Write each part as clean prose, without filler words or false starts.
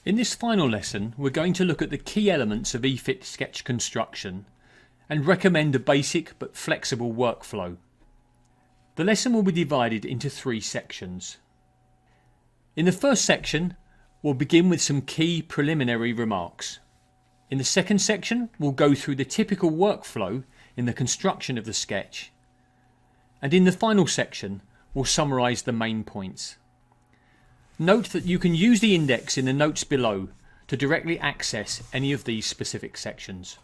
In this final lesson, we're going to look at the key elements of eFit sketch construction and recommend a basic but flexible workflow. The lesson will be divided into 3 sections. In the first section, we'll begin with some key preliminary remarks. In the second section, we'll go through the typical workflow in the construction of the sketch. And in the final section, we'll summarise the main points. Note that you can use the index in the notes below to directly access any of these specific sections.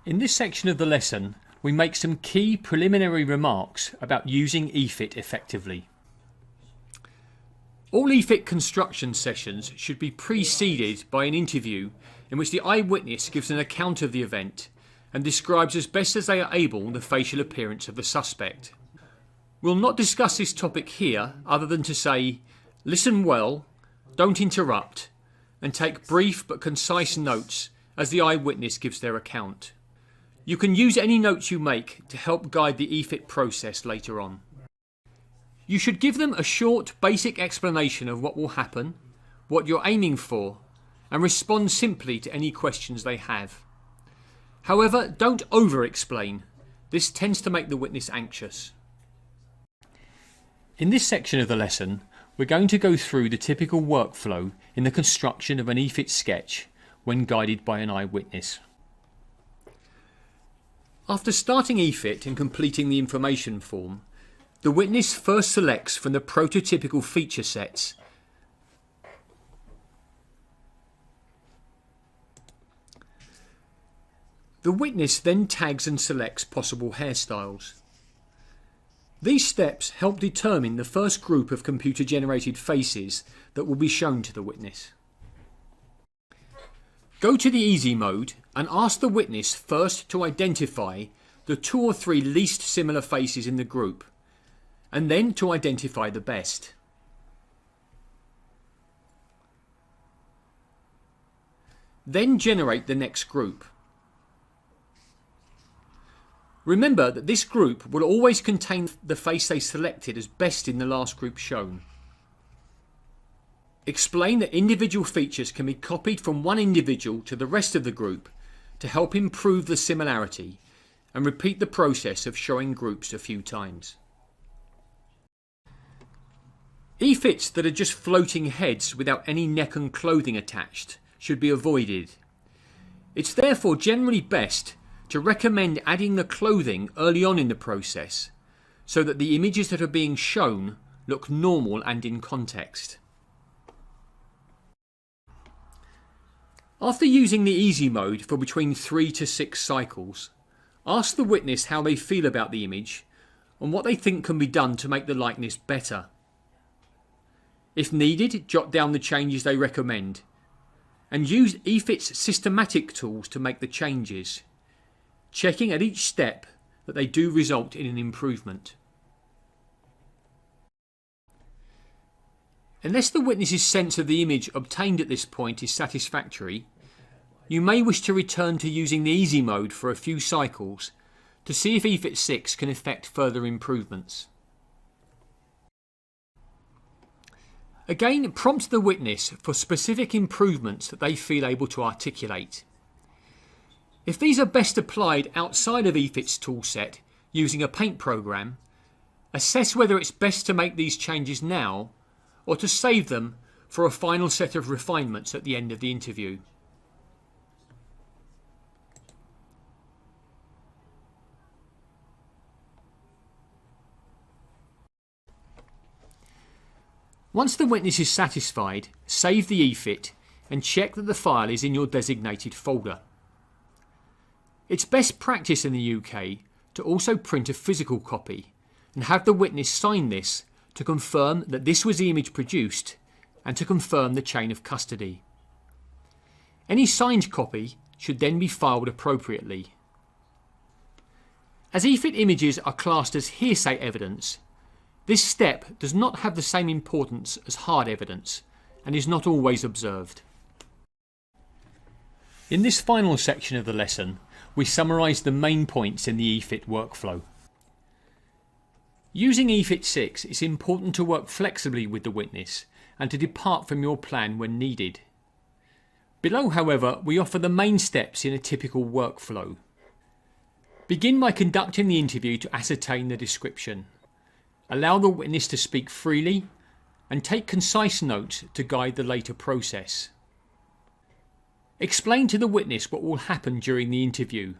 In this section of the lesson, we make some key preliminary remarks about using eFit effectively. All eFit construction sessions should be preceded by an interview in which the eyewitness gives an account of the event and describes as best as they are able the facial appearance of the suspect. We'll not discuss this topic here other than to say, listen well, don't interrupt, and take brief but concise notes as the eyewitness gives their account. You can use any notes you make to help guide the eFit process later on. You should give them a short, basic explanation of what will happen, what you're aiming for, and respond simply to any questions they have. However, don't over-explain. This tends to make the witness anxious. In this section of the lesson, we're going to go through the typical workflow in the construction of an eFit sketch when guided by an eyewitness. After starting eFit and completing the information form, the witness first selects from the prototypical feature sets. The witness then tags and selects possible hairstyles. These steps help determine the first group of computer-generated faces that will be shown to the witness. Go to the easy mode and ask the witness first to identify the 2 or 3 least similar faces in the group, and then to identify the best. Then generate the next group. Remember that this group will always contain the face they selected as best in the last group shown. Explain that individual features can be copied from one individual to the rest of the group to help improve the similarity, and repeat the process of showing groups a few times. eFits that are just floating heads without any neck and clothing attached should be avoided. It's therefore generally best to recommend adding the clothing early on in the process so that the images that are being shown look normal and in context. After using the easy mode for between 3 to 6 cycles, ask the witness how they feel about the image and what they think can be done to make the likeness better. If needed, jot down the changes they recommend and use eFit's systematic tools to make the changes, checking at each step that they do result in an improvement. Unless the witness's sense of the image obtained at this point is satisfactory, you may wish to return to using the easy mode for a few cycles to see if eFit 6 can effect further improvements. Again, prompt the witness for specific improvements that they feel able to articulate. If these are best applied outside of eFit's toolset using a paint program, assess whether it's best to make these changes now or to save them for a final set of refinements at the end of the interview. Once the witness is satisfied, save the eFit and check that the file is in your designated folder. It's best practice in the UK to also print a physical copy and have the witness sign this to confirm that this was the image produced and to confirm the chain of custody. Any signed copy should then be filed appropriately. As eFit images are classed as hearsay evidence, this step does not have the same importance as hard evidence and is not always observed. In this final section of the lesson, we summarise the main points in the eFit workflow. Using eFit 6, it's important to work flexibly with the witness and to depart from your plan when needed. Below, however, we offer the main steps in a typical workflow. Begin by conducting the interview to ascertain the description. Allow the witness to speak freely and take concise notes to guide the later process. Explain to the witness what will happen during the interview.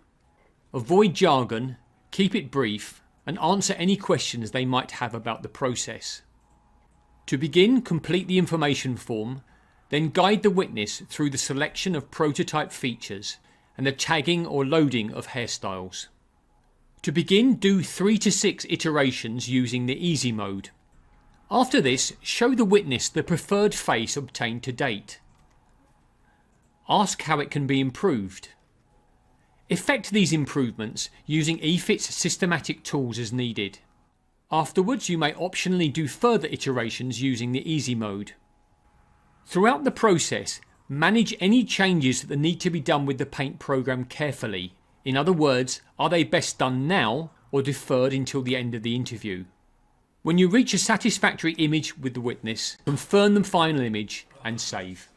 Avoid jargon, keep it brief, and answer any questions they might have about the process. To begin, complete the information form, then guide the witness through the selection of prototype features and the tagging or loading of hairstyles. To begin, do 3 to 6 iterations using the easy mode. After this, show the witness the preferred face obtained to date. Ask how it can be improved. Effect these improvements using eFit's systematic tools as needed. Afterwards, you may optionally do further iterations using the easy mode. Throughout the process, manage any changes that need to be done with the paint program carefully. In other words, are they best done now or deferred until the end of the interview? When you reach a satisfactory image with the witness, confirm the final image and save.